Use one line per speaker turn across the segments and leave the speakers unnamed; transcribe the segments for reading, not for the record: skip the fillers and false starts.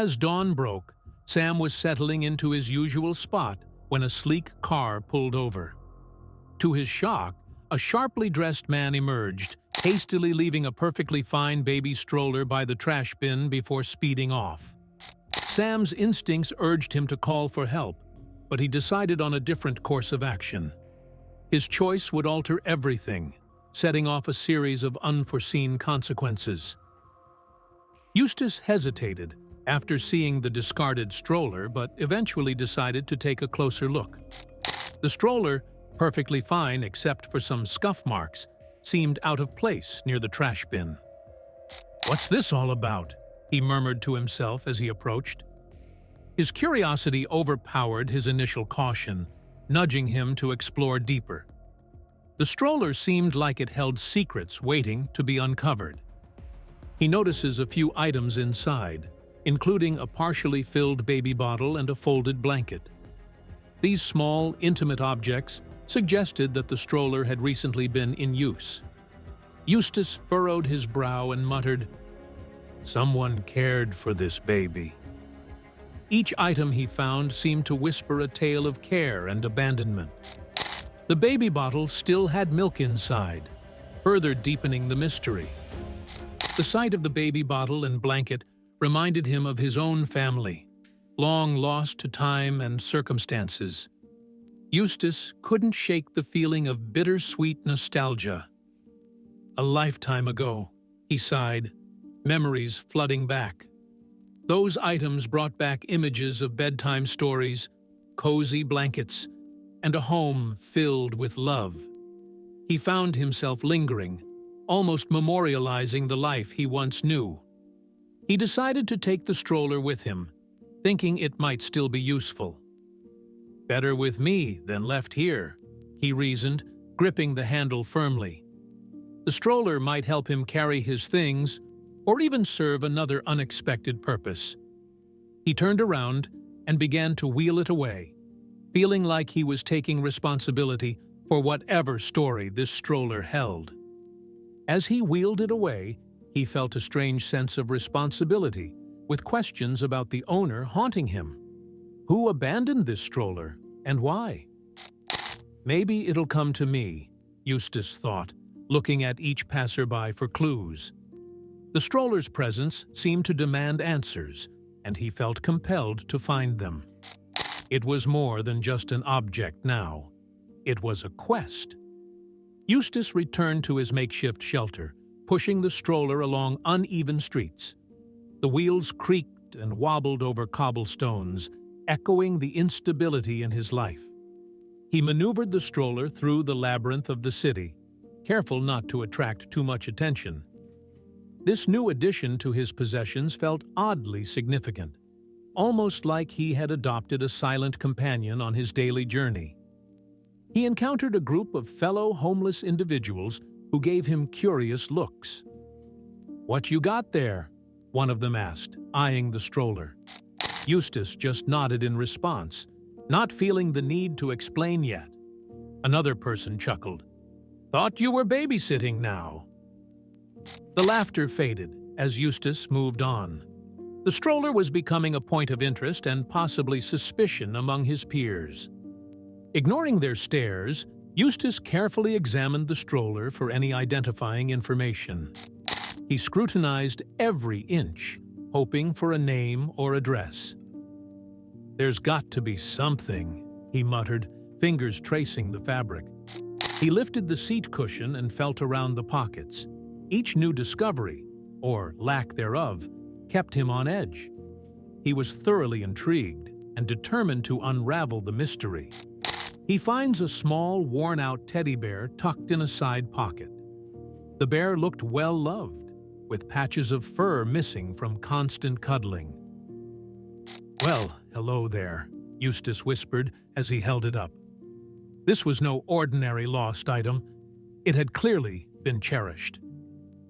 As dawn broke, Sam was settling into his usual spot when a sleek car pulled over. To his shock, a sharply dressed man emerged, hastily leaving a perfectly fine baby stroller by the trash bin before speeding off. Sam's instincts urged him to call for help, but he decided on a different course of action. His choice would alter everything, setting off a series of unforeseen consequences. Eustace hesitated after seeing the discarded stroller, but eventually decided to take a closer look. The stroller, perfectly fine except for some scuff marks, seemed out of place near the trash bin. "What's this all about?" he murmured to himself as he approached. His curiosity overpowered his initial caution, nudging him to explore deeper. The stroller seemed like it held secrets waiting to be uncovered. He notices a few items inside, including a partially filled baby bottle and a folded blanket. These small, intimate objects suggested that the stroller had recently been in use. Eustace furrowed his brow and muttered, "Someone cared for this baby." Each item he found seemed to whisper a tale of care and abandonment. The baby bottle still had milk inside, further deepening the mystery. The sight of the baby bottle and blanket reminded him of his own family, long lost to time and circumstances. Eustace couldn't shake the feeling of bittersweet nostalgia. A lifetime ago, he sighed, memories flooding back. Those items brought back images of bedtime stories, cozy blankets, and a home filled with love. He found himself lingering, almost memorializing the life he once knew. He decided to take the stroller with him, thinking it might still be useful. "Better with me than left here," he reasoned, gripping the handle firmly. The stroller might help him carry his things, or even serve another unexpected purpose. He turned around and began to wheel it away, feeling like he was taking responsibility for whatever story this stroller held. As he wheeled it away, he felt a strange sense of responsibility, with questions about the owner haunting him. Who abandoned this stroller, and why? "Maybe it'll come to me," Eustace thought, looking at each passerby for clues. The stroller's presence seemed to demand answers, and he felt compelled to find them. It was more than just an object now. It was a quest. Eustace returned to his makeshift shelter, pushing the stroller along uneven streets. The wheels creaked and wobbled over cobblestones, echoing the instability in his life. He maneuvered the stroller through the labyrinth of the city, careful not to attract too much attention. This new addition to his possessions felt oddly significant, almost like he had adopted a silent companion on his daily journey. He encountered a group of fellow homeless individuals who gave him curious looks. "What you got there?" one of them asked, eyeing the stroller. Eustace just nodded in response, not feeling the need to explain yet. Another person chuckled. "Thought you were babysitting now." The laughter faded as Eustace moved on. The stroller was becoming a point of interest and possibly suspicion among his peers. Ignoring their stares, Eustace carefully examined the stroller for any identifying information. He scrutinized every inch, hoping for a name or address. "There's got to be something," he muttered, fingers tracing the fabric. He lifted the seat cushion and felt around the pockets. Each new discovery, or lack thereof, kept him on edge. He was thoroughly intrigued and determined to unravel the mystery. He finds a small, worn-out teddy bear tucked in a side pocket. The bear looked well-loved, with patches of fur missing from constant cuddling. "Well, hello there," Eustace whispered as he held it up. This was no ordinary lost item. It had clearly been cherished.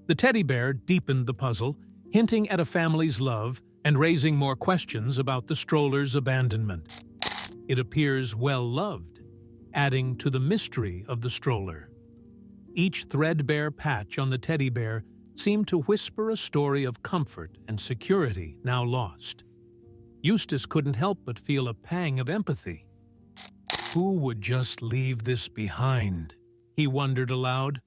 The teddy bear deepened the puzzle, hinting at a family's love and raising more questions about the stroller's abandonment. It appears well-loved, adding to the mystery of the stroller. Each threadbare patch on the teddy bear seemed to whisper a story of comfort and security now lost. Eustace couldn't help but feel a pang of empathy. Who would just leave this behind? He wondered aloud.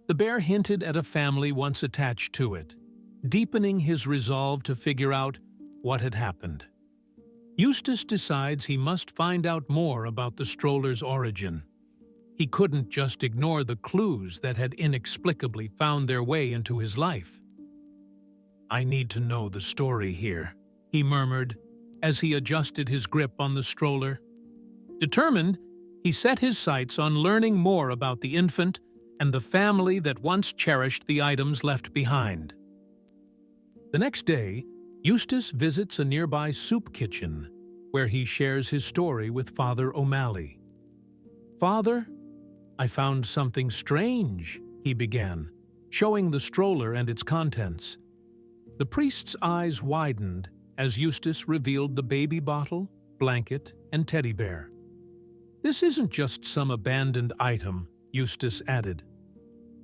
The bear hinted at a family once attached to it, deepening his resolve to figure out what had happened. Eustace decides he must find out more about the stroller's origin. He couldn't just ignore the clues that had inexplicably found their way into his life. "I need to know the story here," he murmured as he adjusted his grip on the stroller. Determined, he set his sights on learning more about the infant and the family that once cherished the items left behind. The next day, Eustace visits a nearby soup kitchen, where he shares his story with Father O'Malley. "Father, I found something strange," he began, showing the stroller and its contents. The priest's eyes widened as Eustace revealed the baby bottle, blanket, and teddy bear. "This isn't just some abandoned item," Eustace added.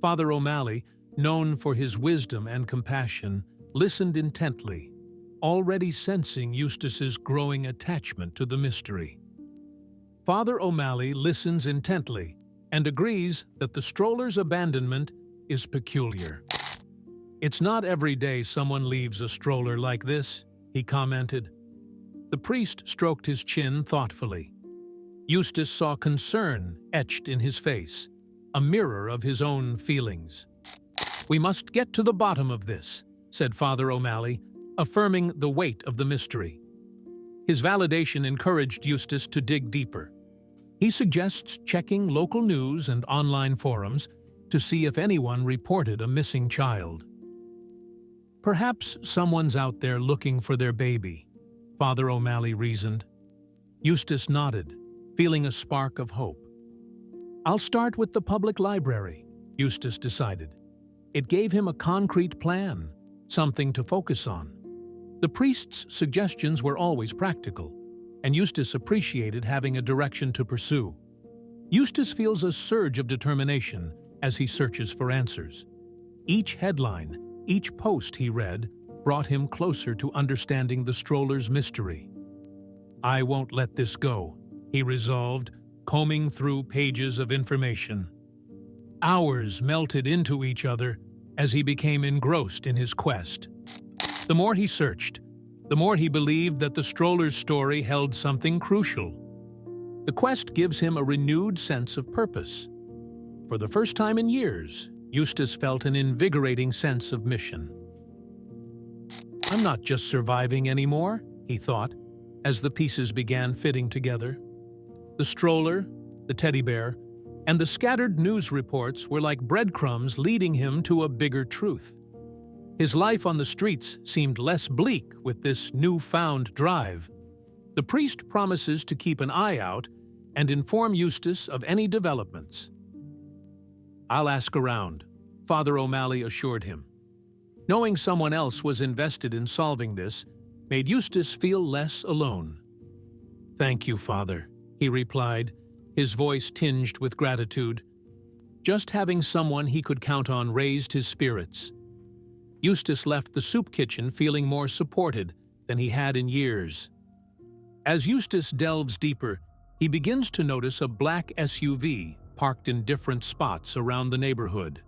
Father O'Malley, known for his wisdom and compassion, listened intently, already sensing Eustace's growing attachment to the mystery. Father O'Malley listens intently and agrees that the stroller's abandonment is peculiar. "It's not every day someone leaves a stroller like this," he commented. The priest stroked his chin thoughtfully. Eustace saw concern etched in his face, a mirror of his own feelings. "We must get to the bottom of this," said Father O'Malley, affirming the weight of the mystery. His validation encouraged Eustace to dig deeper. He suggests checking local news and online forums to see if anyone reported a missing child. "Perhaps someone's out there looking for their baby," Father O'Malley reasoned. Eustace nodded, feeling a spark of hope. "I'll start with the public library," Eustace decided. It gave him a concrete plan, something to focus on. The priest's suggestions were always practical, and Eustace appreciated having a direction to pursue. Eustace feels a surge of determination as he searches for answers. Each headline, each post he read, brought him closer to understanding the stroller's mystery. "I won't let this go," he resolved, combing through pages of information. Hours melted into each other as he became engrossed in his quest. The more he searched, the more he believed that the stroller's story held something crucial. The quest gives him a renewed sense of purpose. For the first time in years, Eustace felt an invigorating sense of mission. "I'm not just surviving anymore," he thought, as the pieces began fitting together. The stroller, the teddy bear, and the scattered news reports were like breadcrumbs leading him to a bigger truth. His life on the streets seemed less bleak with this newfound drive. The priest promises to keep an eye out and inform Eustace of any developments. "I'll ask around," Father O'Malley assured him. Knowing someone else was invested in solving this made Eustace feel less alone. "Thank you, Father," he replied, his voice tinged with gratitude. Just having someone he could count on raised his spirits. Eustace left the soup kitchen feeling more supported than he had in years. As Eustace delves deeper, he begins to notice a black SUV parked in different spots around the neighborhood.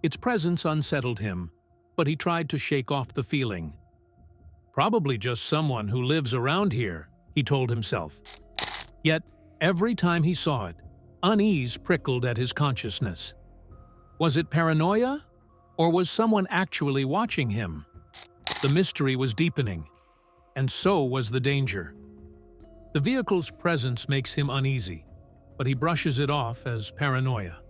Its presence unsettled him, but he tried to shake off the feeling. "Probably just someone who lives around here," he told himself. Yet, every time he saw it, unease prickled at his consciousness. Was it paranoia? Or was someone actually watching him? The mystery was deepening, and so was the danger. The vehicle's presence makes him uneasy, but he brushes it off as paranoia.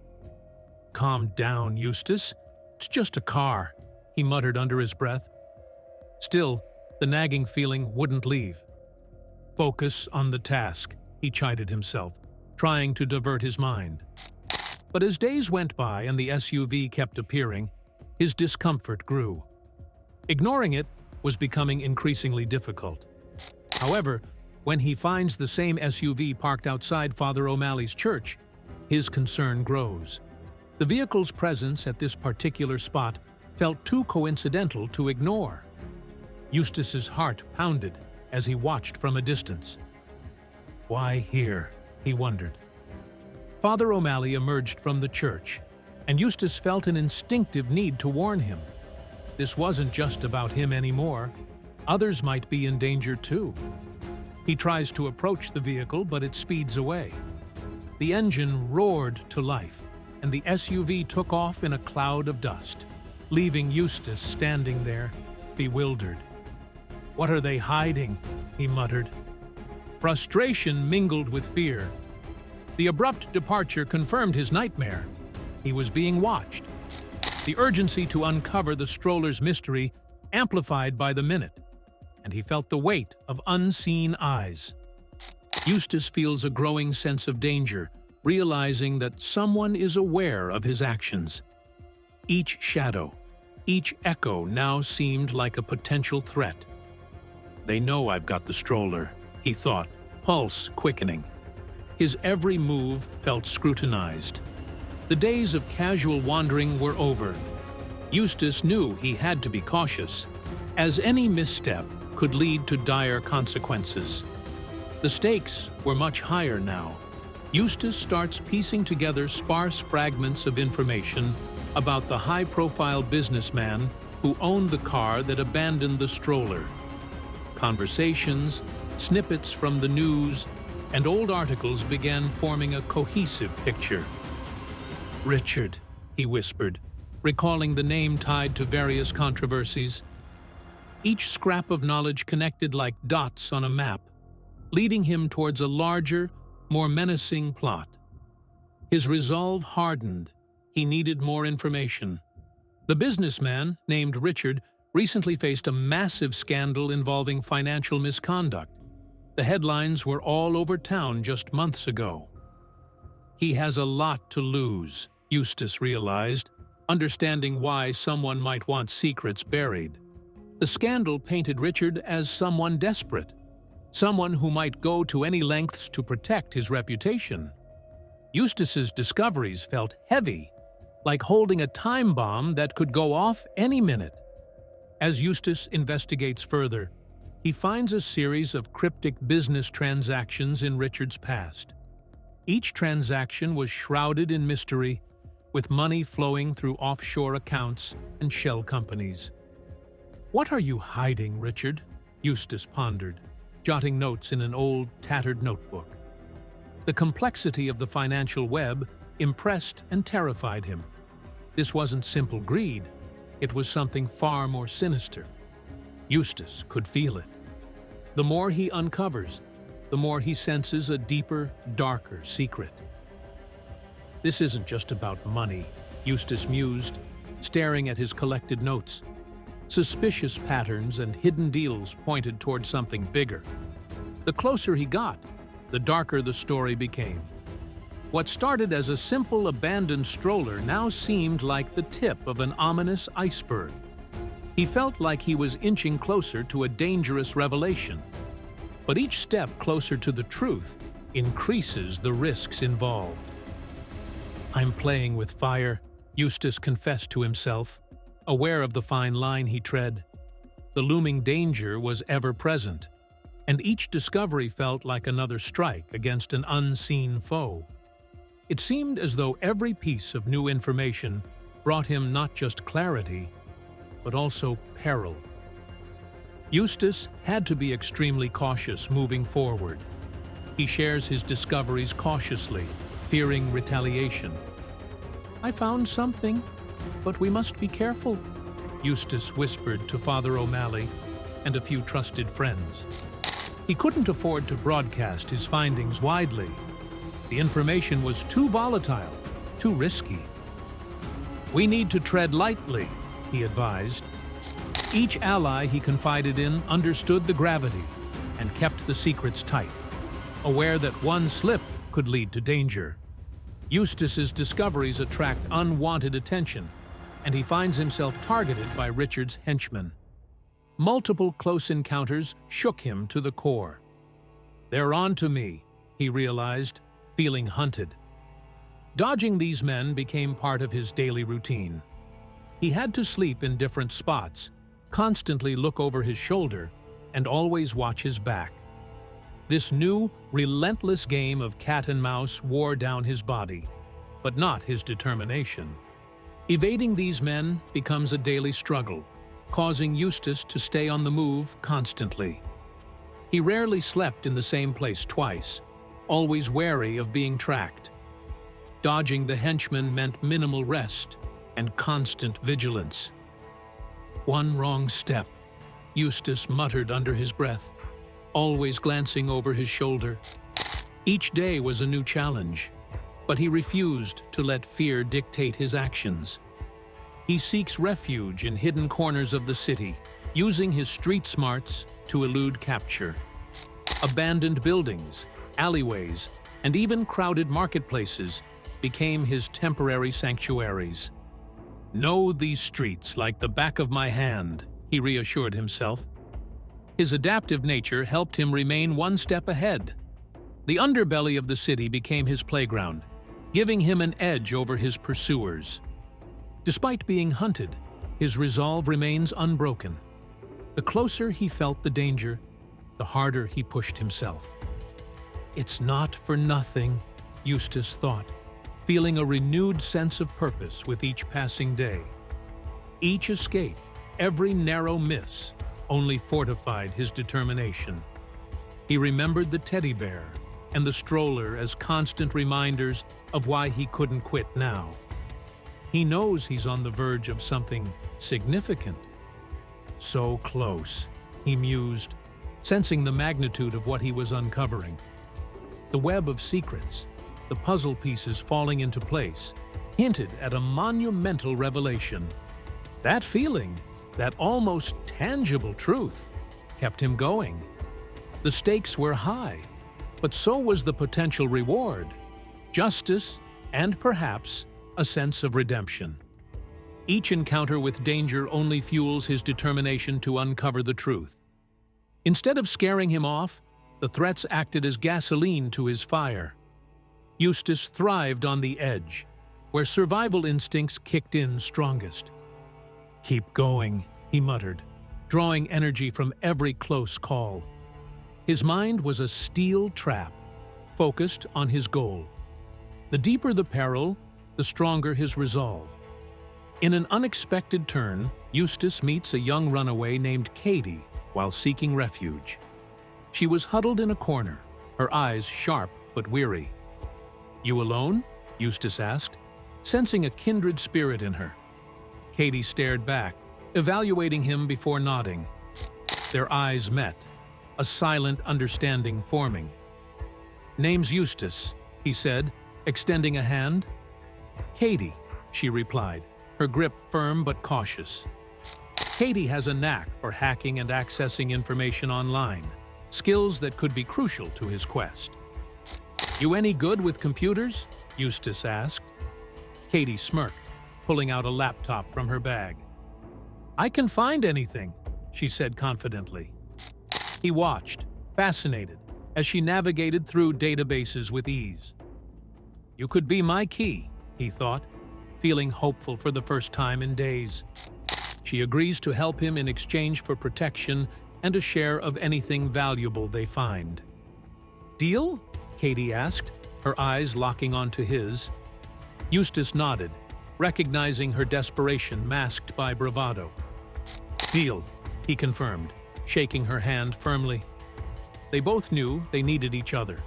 "Calm down, Eustace. It's just a car," he muttered under his breath. Still, the nagging feeling wouldn't leave. "Focus on the task," he chided himself, trying to divert his mind. But as days went by and the SUV kept appearing, his discomfort grew. Ignoring it was becoming increasingly difficult. However, when he finds the same SUV parked outside Father O'Malley's church, his concern grows. The vehicle's presence at this particular spot felt too coincidental to ignore. Eustace's heart pounded as he watched from a distance. Why here? He wondered. Father O'Malley emerged from the church, and Eustace felt an instinctive need to warn him. This wasn't just about him anymore. Others might be in danger too. He tries to approach the vehicle, but it speeds away. The engine roared to life, and the SUV took off in a cloud of dust, leaving Eustace standing there, bewildered. "What are they hiding?" he muttered. Frustration mingled with fear. The abrupt departure confirmed his nightmare. He was being watched. The urgency to uncover the stroller's mystery amplified by the minute, and he felt the weight of unseen eyes. Eustace feels a growing sense of danger, realizing that someone is aware of his actions. Each shadow, each echo now seemed like a potential threat. "They know I've got the stroller," he thought, pulse quickening. His every move felt scrutinized. The days of casual wandering were over. Eustace knew he had to be cautious, as any misstep could lead to dire consequences. The stakes were much higher now. Eustace starts piecing together sparse fragments of information about the high-profile businessman who owned the car that abandoned the stroller. Conversations, snippets from the news, and old articles began forming a cohesive picture. "Richard," he whispered, recalling the name tied to various controversies. Each scrap of knowledge connected like dots on a map, leading him towards a larger, more menacing plot. His resolve hardened. He needed more information. The businessman, named Richard, recently faced a massive scandal involving financial misconduct. The headlines were all over town just months ago. He has a lot to lose, Eustace realized, understanding why someone might want secrets buried. The scandal painted Richard as someone desperate, someone who might go to any lengths to protect his reputation. Eustace's discoveries felt heavy, like holding a time bomb that could go off any minute. As Eustace investigates further, he finds a series of cryptic business transactions in Richard's past. Each transaction was shrouded in mystery, with money flowing through offshore accounts and shell companies. "What are you hiding, Richard?" Eustace pondered, jotting notes in an old, tattered notebook. The complexity of the financial web impressed and terrified him. This wasn't simple greed. It was something far more sinister. Eustace could feel it. The more he uncovers, the more he senses a deeper, darker secret. "This isn't just about money," Eustace mused, staring at his collected notes. Suspicious patterns and hidden deals pointed toward something bigger. The closer he got, the darker the story became. What started as a simple abandoned stroller now seemed like the tip of an ominous iceberg. He felt like he was inching closer to a dangerous revelation. But each step closer to the truth increases the risks involved. "I'm playing with fire," Eustace confessed to himself, aware of the fine line he tread. The looming danger was ever present, and each discovery felt like another strike against an unseen foe. It seemed as though every piece of new information brought him not just clarity, but also peril. Eustace had to be extremely cautious moving forward. He shares his discoveries cautiously, fearing retaliation. "I found something, but we must be careful," Eustace whispered to Father O'Malley and a few trusted friends. He couldn't afford to broadcast his findings widely. The information was too volatile, too risky. "We need to tread lightly," he advised. Each ally he confided in understood the gravity and kept the secrets tight, aware that one slip could lead to danger. Eustace's discoveries attract unwanted attention, and he finds himself targeted by Richard's henchmen. Multiple close encounters shook him to the core. "They're on to me," he realized, feeling hunted. Dodging these men became part of his daily routine. He had to sleep in different spots, constantly look over his shoulder, and always watch his back. This new, relentless game of cat and mouse wore down his body, but not his determination. Evading these men becomes a daily struggle, causing Eustace to stay on the move constantly. He rarely slept in the same place twice, always wary of being tracked. Dodging the henchmen meant minimal rest and constant vigilance. One wrong step, Eustace muttered under his breath, always glancing over his shoulder. Each day was a new challenge, but he refused to let fear dictate his actions. He seeks refuge in hidden corners of the city, using his street smarts to elude capture. Abandoned buildings, alleyways, and even crowded marketplaces became his temporary sanctuaries. "Know these streets like the back of my hand," he reassured himself. His adaptive nature helped him remain one step ahead. The underbelly of the city became his playground, giving him an edge over his pursuers. Despite being hunted, his resolve remains unbroken. The closer he felt the danger, the harder he pushed himself. "It's not for nothing," Eustace thought, feeling a renewed sense of purpose with each passing day. Each escape, every narrow miss, only fortified his determination. He remembered the teddy bear and the stroller as constant reminders of why he couldn't quit now. He knows he's on the verge of something significant. So close, he mused, sensing the magnitude of what he was uncovering. The web of secrets, the puzzle pieces falling into place, hinted at a monumental revelation. That feeling, that almost tangible truth, kept him going. The stakes were high, but so was the potential reward, justice, and perhaps a sense of redemption. Each encounter with danger only fuels his determination to uncover the truth. Instead of scaring him off, the threats acted as gasoline to his fire. Eustace thrived on the edge, where survival instincts kicked in strongest. "Keep going," he muttered, drawing energy from every close call. His mind was a steel trap, focused on his goal. The deeper the peril, the stronger his resolve. In an unexpected turn, Eustace meets a young runaway named Katie while seeking refuge. She was huddled in a corner, her eyes sharp but weary. "You alone?" Eustace asked, sensing a kindred spirit in her. Katie stared back, evaluating him before nodding. Their eyes met, a silent understanding forming. "Name's Eustace," he said, extending a hand. "Katie," she replied, her grip firm but cautious. Katie has a knack for hacking and accessing information online, skills that could be crucial to his quest. "You any good with computers?" Eustace asked. Katie smirked, pulling out a laptop from her bag. "I can find anything," she said confidently. He watched, fascinated, as she navigated through databases with ease. "You could be my key," he thought, feeling hopeful for the first time in days. She agrees to help him in exchange for protection and a share of anything valuable they find. "Deal?" Katie asked, her eyes locking onto his. Eustace nodded, recognizing her desperation masked by bravado. "Deal," he confirmed, shaking her hand firmly. They both knew they needed each other.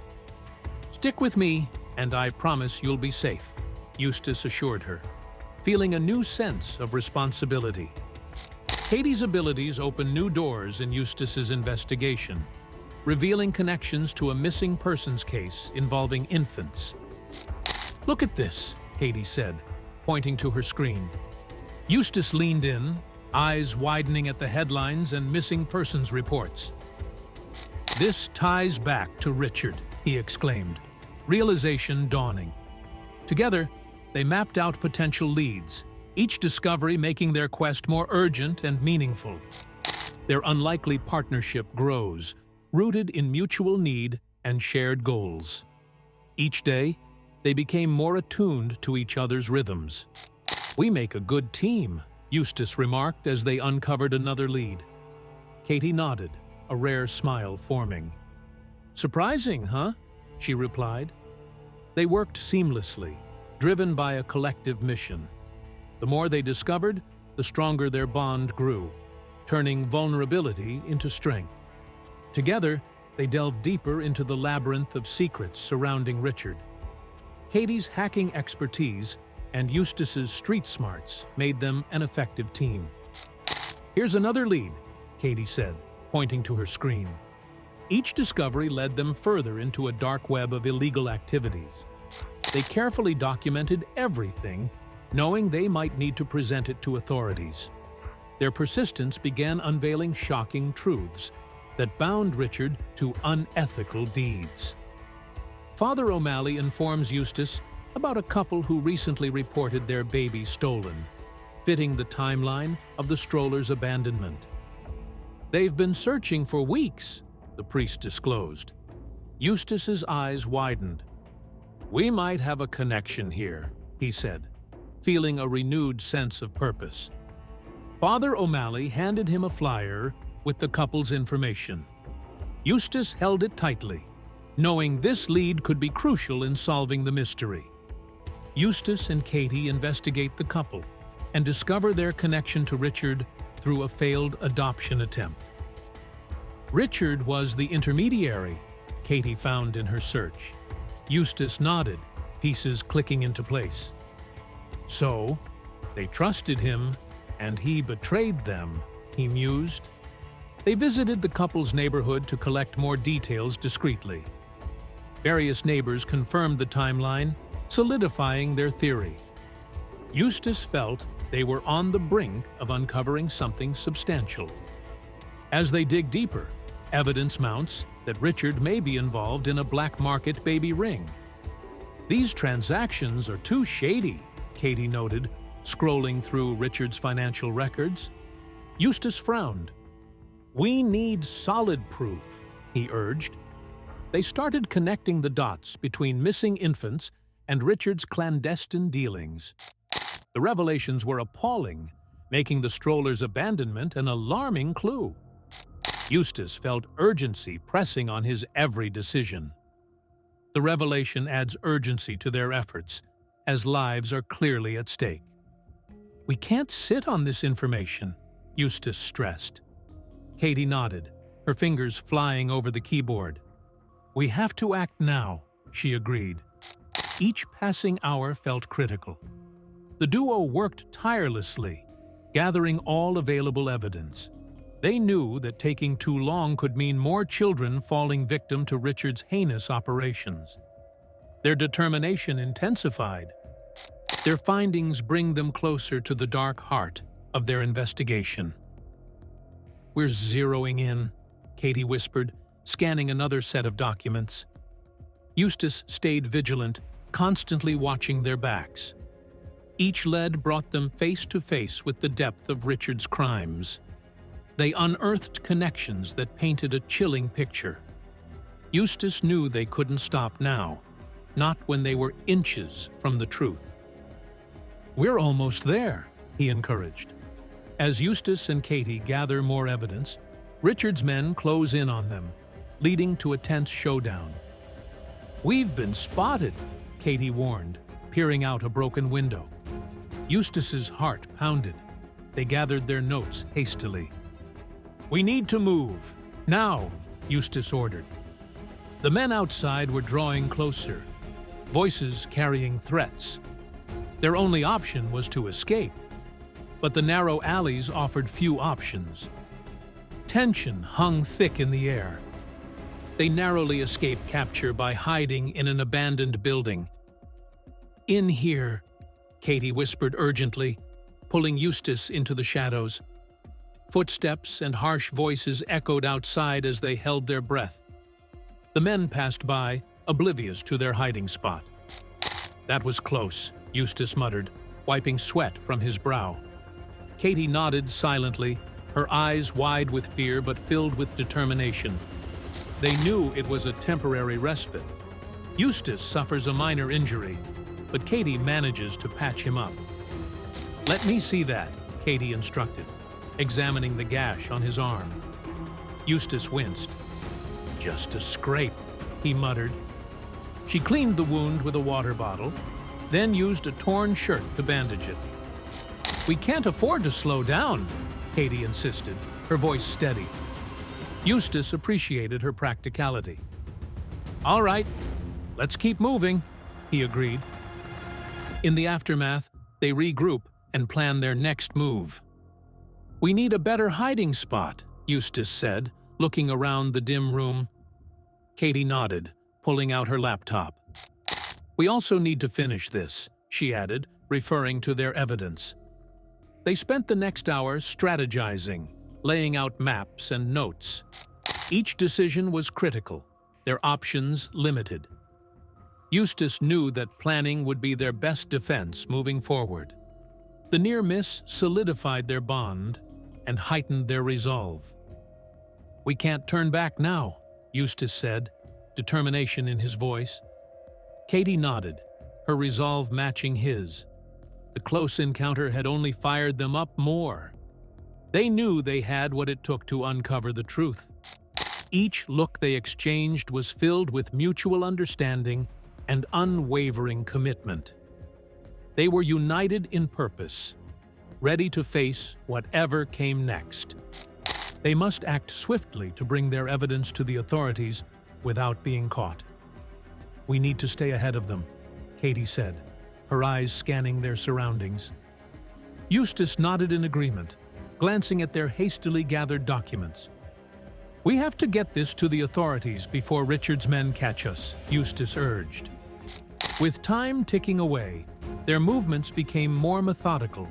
"Stick with me, and I promise you'll be safe," Eustace assured her, feeling a new sense of responsibility. Katie's abilities opened new doors in Eustace's investigation, revealing connections to a missing persons case involving infants. "Look at this," Katie said, pointing to her screen. Eustace leaned in, eyes widening at the headlines and missing persons reports. "This ties back to Richard," he exclaimed, realization dawning. Together, they mapped out potential leads, each discovery making their quest more urgent and meaningful. Their unlikely partnership grows, rooted in mutual need and shared goals. Each day, they became more attuned to each other's rhythms. "We make a good team," Eustace remarked as they uncovered another lead. Katie nodded, a rare smile forming. "Surprising, huh?" she replied. They worked seamlessly, driven by a collective mission. The more they discovered, the stronger their bond grew, turning vulnerability into strength. Together, they delved deeper into the labyrinth of secrets surrounding Richard. Katie's hacking expertise and Eustace's street smarts made them an effective team. "Here's another lead," Katie said, pointing to her screen. Each discovery led them further into a dark web of illegal activities. They carefully documented everything, knowing they might need to present it to authorities. Their persistence began unveiling shocking truths that bound Richard to unethical deeds. Father O'Malley informs Eustace about a couple who recently reported their baby stolen, fitting the timeline of the Stroller's abandonment. "They've been searching for weeks," the priest disclosed. Eustace's eyes widened. "We might have a connection here," he said, feeling a renewed sense of purpose. Father O'Malley handed him a flyer with the couple's information. Eustace held it tightly, knowing this lead could be crucial in solving the mystery. Eustace and Katie investigate the couple and discover their connection to Richard through a failed adoption attempt. Richard was the intermediary, Katie found in her search. Eustace nodded, pieces clicking into place. "So, they trusted him, and he betrayed them," he mused. They visited the couple's neighborhood to collect more details discreetly. Various neighbors confirmed the timeline, solidifying their theory. Eustace felt they were on the brink of uncovering something substantial. As they dig deeper, evidence mounts that Richard may be involved in a black market baby ring. "These transactions are too shady," Katie noted, scrolling through Richard's financial records. Eustace frowned. "We need solid proof," he urged. They started connecting the dots between missing infants and Richard's clandestine dealings. The revelations were appalling, making the Stroller's abandonment an alarming clue. Eustace felt urgency pressing on his every decision. The revelation adds urgency to their efforts, as lives are clearly at stake. "We can't sit on this information," Eustace stressed. Katie nodded, her fingers flying over the keyboard. "We have to act now," she agreed. Each passing hour felt critical. The duo worked tirelessly, gathering all available evidence. They knew that taking too long could mean more children falling victim to Richard's heinous operations. Their determination intensified. Their findings bring them closer to the dark heart of their investigation. "We're zeroing in," Katie whispered, scanning another set of documents. Eustace stayed vigilant, constantly watching their backs. Each lead brought them face to face with the depth of Richard's crimes. They unearthed connections that painted a chilling picture. Eustace knew they couldn't stop now, not when they were inches from the truth. "We're almost there," he encouraged. As Eustace and Katie gather more evidence, Richard's men close in on them, leading to a tense showdown. "We've been spotted," Katie warned, peering out a broken window. Eustace's heart pounded. They gathered their notes hastily. "We need to move. Now," Eustace ordered. The men outside were drawing closer, voices carrying threats. Their only option was to escape, but the narrow alleys offered few options. Tension hung thick in the air. They narrowly escaped capture by hiding in an abandoned building. "In here," Katie whispered urgently, pulling Eustace into the shadows. Footsteps and harsh voices echoed outside as they held their breath. The men passed by, oblivious to their hiding spot. "That was close," Eustace muttered, wiping sweat from his brow. Katie nodded silently, her eyes wide with fear but filled with determination. They knew it was a temporary respite. Eustace suffers a minor injury, but Katie manages to patch him up. "Let me see that," Katie instructed, examining the gash on his arm. Eustace winced. "Just a scrape," he muttered. She cleaned the wound with a water bottle, then used a torn shirt to bandage it. "We can't afford to slow down," Katie insisted, her voice steady. Eustace appreciated her practicality. "All right, let's keep moving," he agreed. In the aftermath, they regroup and plan their next move. "We need a better hiding spot," Eustace said, looking around the dim room. Katie nodded, pulling out her laptop. "We also need to finish this," she added, referring to their evidence. They spent the next hour strategizing, laying out maps and notes. Each decision was critical, their options limited. Eustace knew that planning would be their best defense moving forward. The near miss solidified their bond and heightened their resolve. "We can't turn back now," Eustace said, determination in his voice. Katie nodded, her resolve matching his. The close encounter had only fired them up more. They knew they had what it took to uncover the truth. Each look they exchanged was filled with mutual understanding and unwavering commitment. They were united in purpose, ready to face whatever came next. They must act swiftly to bring their evidence to the authorities without being caught. "We need to stay ahead of them," Katie said, her eyes scanning their surroundings. Eustace nodded in agreement, glancing at their hastily gathered documents. "We have to get this to the authorities before Richard's men catch us," Eustace urged. With time ticking away, their movements became more methodical,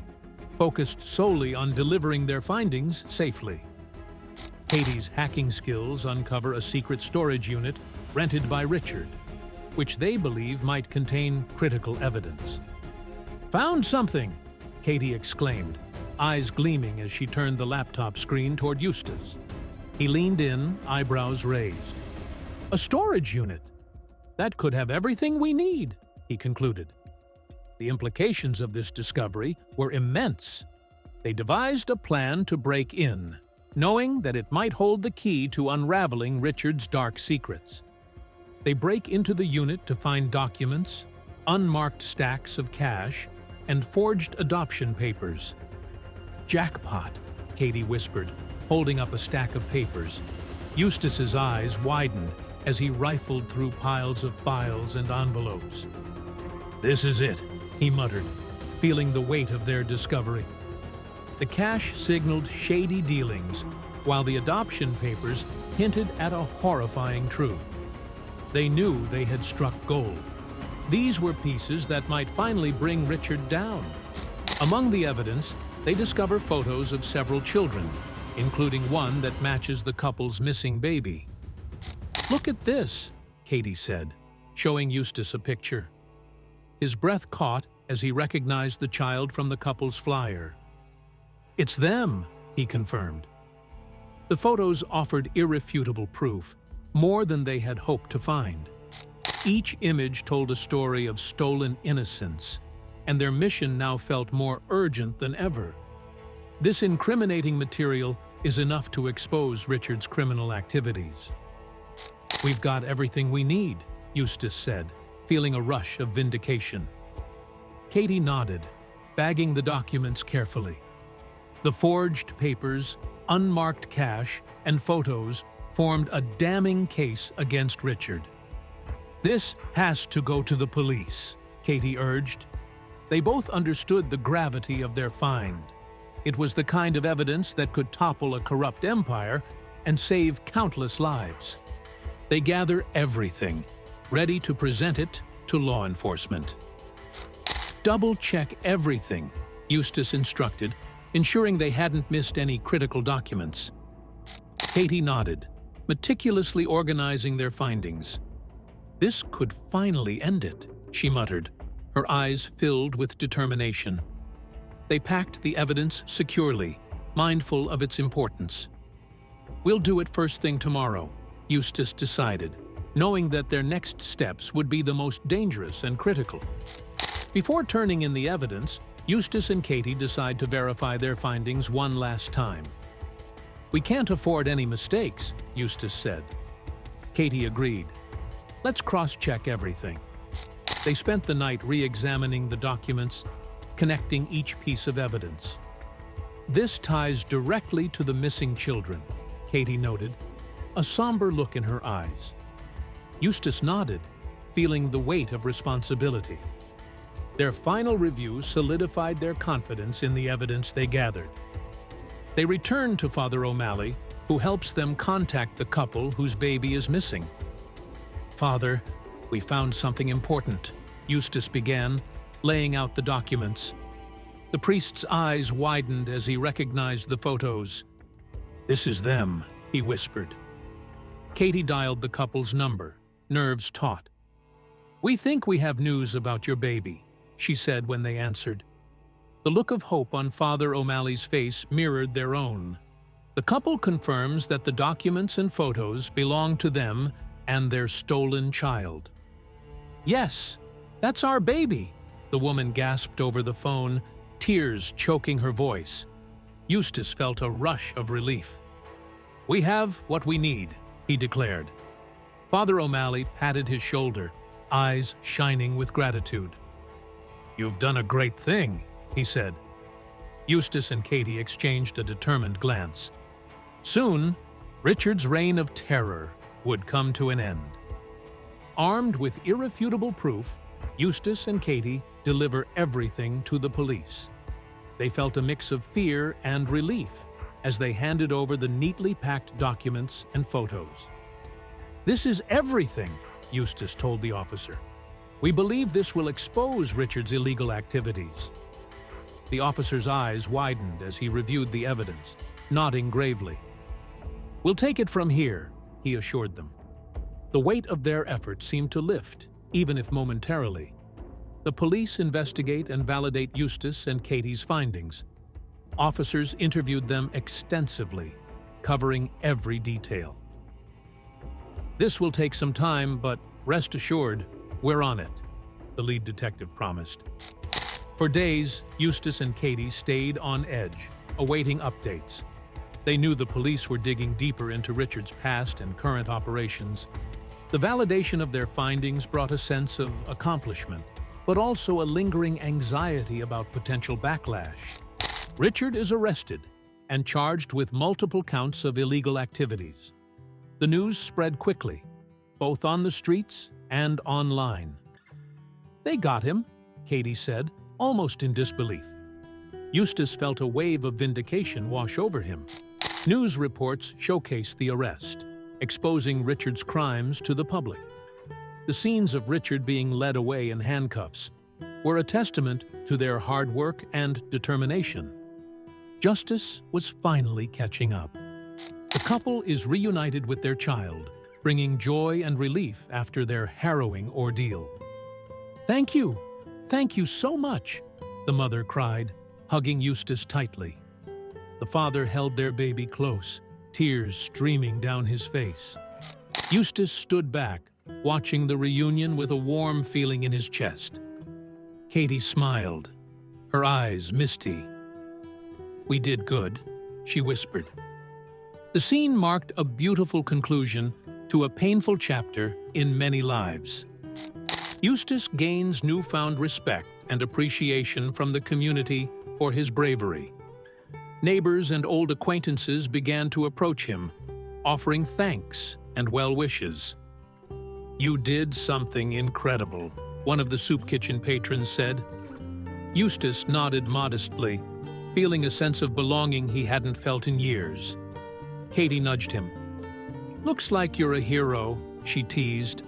focused solely on delivering their findings safely. Katie's hacking skills uncover a secret storage unit rented by Richard, which they believe might contain critical evidence. "Found something!" Katie exclaimed, eyes gleaming as she turned the laptop screen toward Eustace. He leaned in, eyebrows raised. "A storage unit! That could have everything we need," he concluded. The implications of this discovery were immense. They devised a plan to break in, knowing that it might hold the key to unraveling Richard's dark secrets. They break into the unit to find documents, unmarked stacks of cash, and forged adoption papers. "Jackpot," Katie whispered, holding up a stack of papers. Eustace's eyes widened as he rifled through piles of files and envelopes. "This is it," he muttered, feeling the weight of their discovery. The cash signaled shady dealings, while the adoption papers hinted at a horrifying truth. They knew they had struck gold. These were pieces that might finally bring Richard down. Among the evidence, they discover photos of several children, including one that matches the couple's missing baby. "Look at this," Katie said, showing Eustace a picture. His breath caught as he recognized the child from the couple's flyer. "It's them," he confirmed. The photos offered irrefutable proof, more than they had hoped to find. Each image told a story of stolen innocence, and their mission now felt more urgent than ever. This incriminating material is enough to expose Richard's criminal activities. "We've got everything we need," Eustace said, feeling a rush of vindication. Katie nodded, bagging the documents carefully. The forged papers, unmarked cash, and photos formed a damning case against Richard. "This has to go to the police," Katie urged. They both understood the gravity of their find. It was the kind of evidence that could topple a corrupt empire and save countless lives. They gather everything, ready to present it to law enforcement. "Double-check everything," Eustace instructed, ensuring they hadn't missed any critical documents. Katie nodded, meticulously organizing their findings. "This could finally end it," she muttered, her eyes filled with determination. They packed the evidence securely, mindful of its importance. "We'll do it first thing tomorrow," Eustace decided, knowing that their next steps would be the most dangerous and critical. Before turning in the evidence, Eustace and Katie decide to verify their findings one last time. "We can't afford any mistakes," Eustace said. Katie agreed. "Let's cross-check everything." They spent the night re-examining the documents, connecting each piece of evidence. "This ties directly to the missing children," Katie noted, a somber look in her eyes. Eustace nodded, feeling the weight of responsibility. Their final review solidified their confidence in the evidence they gathered. They returned to Father O'Malley, who helps them contact the couple whose baby is missing. "Father, we found something important," Eustace began, laying out the documents. The priest's eyes widened as he recognized the photos. "This is them," he whispered. Katie dialed the couple's number, nerves taut. "We think we have news about your baby," she said when they answered. The look of hope on Father O'Malley's face mirrored their own. The couple confirms that the documents and photos belong to them and their stolen child. "Yes, that's our baby," the woman gasped over the phone, tears choking her voice. Eustace felt a rush of relief. "We have what we need," he declared. Father O'Malley patted his shoulder, eyes shining with gratitude. "You've done a great thing," he said. Eustace and Katie exchanged a determined glance. Soon, Richard's reign of terror would come to an end. Armed with irrefutable proof, Eustace and Katie deliver everything to the police. They felt a mix of fear and relief as they handed over the neatly packed documents and photos. "This is everything," Eustace told the officer. "We believe this will expose Richard's illegal activities." The officer's eyes widened as he reviewed the evidence, nodding gravely. "We'll take it from here," he assured them. The weight of their effort seemed to lift, even if momentarily. The police investigate and validate Eustace and Katie's findings. Officers interviewed them extensively, covering every detail. "This will take some time, but rest assured, we're on it," the lead detective promised. For days, Eustace and Katie stayed on edge, awaiting updates. They knew the police were digging deeper into Richard's past and current operations. The validation of their findings brought a sense of accomplishment, but also a lingering anxiety about potential backlash. Richard is arrested and charged with multiple counts of illegal activities. The news spread quickly, both on the streets and online. "They got him," Katie said, almost in disbelief. Eustace felt a wave of vindication wash over him. News reports showcased the arrest, exposing Richard's crimes to the public. The scenes of Richard being led away in handcuffs were a testament to their hard work and determination. Justice was finally catching up. The couple is reunited with their child, bringing joy and relief after their harrowing ordeal. Thank you so much," the mother cried, hugging Eustace tightly. The father held their baby close, tears streaming down his face. Eustace stood back, watching the reunion with a warm feeling in his chest. Katie smiled, her eyes misty. "We did good," she whispered. The scene marked a beautiful conclusion to a painful chapter in many lives. Eustace gains newfound respect and appreciation from the community for his bravery. Neighbors and old acquaintances began to approach him, offering thanks and well wishes. "You did something incredible," one of the soup kitchen patrons said. Eustace nodded modestly, feeling a sense of belonging he hadn't felt in years. Katie nudged him. "Looks like you're a hero," she teased.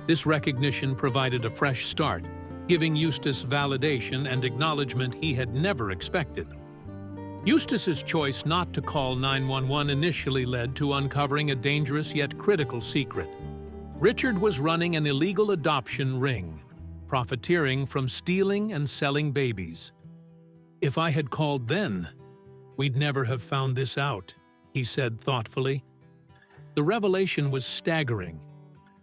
This recognition provided a fresh start, giving Eustace validation and acknowledgement he had never expected. Eustace's choice not to call 911 initially led to uncovering a dangerous yet critical secret. Richard was running an illegal adoption ring, profiteering from stealing and selling babies. "If I had called then, we'd never have found this out," he said thoughtfully. The revelation was staggering.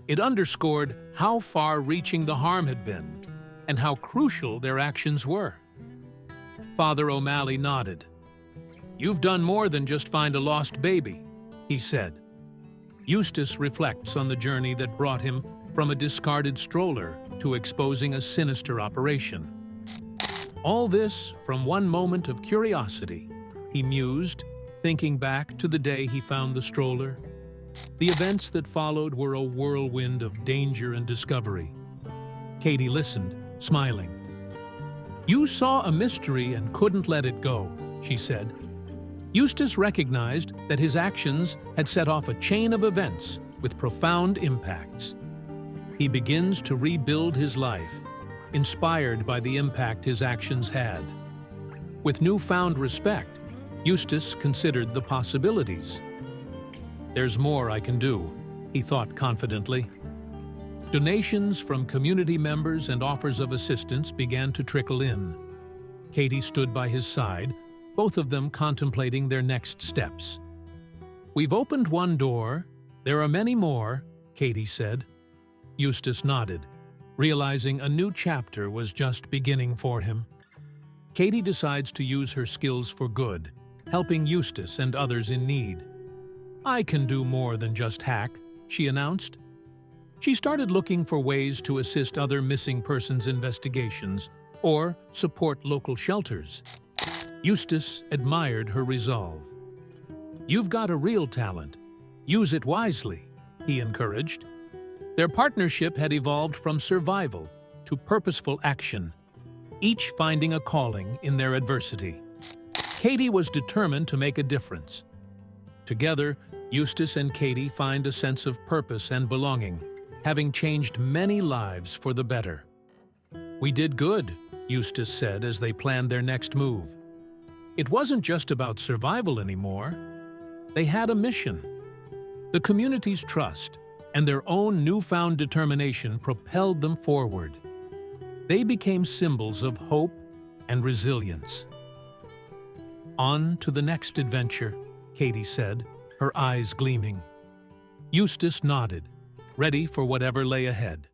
It underscored how far-reaching the harm had been and how crucial their actions were. Father O'Malley nodded. "You've done more than just find a lost baby," he said. Eustace reflects on the journey that brought him from a discarded stroller to exposing a sinister operation. All this from one moment of curiosity, he mused, thinking back to the day he found the stroller. The events that followed were a whirlwind of danger and discovery. Katie listened, smiling. "You saw a mystery and couldn't let it go," she said. Eustace recognized that his actions had set off a chain of events with profound impacts. He begins to rebuild his life, inspired by the impact his actions had. With newfound respect, Eustace considered the possibilities. "There's more I can do," he thought confidently. Donations from community members and offers of assistance began to trickle in. Katie stood by his side, both of them contemplating their next steps. "We've opened one door. There are many more," Katie said. Eustace nodded, realizing a new chapter was just beginning for him. Katie decides to use her skills for good, helping Eustace and others in need. "I can do more than just hack," she announced. She started looking for ways to assist other missing persons investigations or support local shelters. Eustace admired her resolve. "You've got a real talent. Use it wisely," he encouraged. Their partnership had evolved from survival to purposeful action, each finding a calling in their adversity. Katie was determined to make a difference. Together, Eustace and Katie find a sense of purpose and belonging, having changed many lives for the better. "We did good," Eustace said as they planned their next move. It wasn't just about survival anymore. They had a mission. The community's trust and their own newfound determination propelled them forward. They became symbols of hope and resilience. "On to the next adventure," Katie said, her eyes gleaming. Eustace nodded, ready for whatever lay ahead.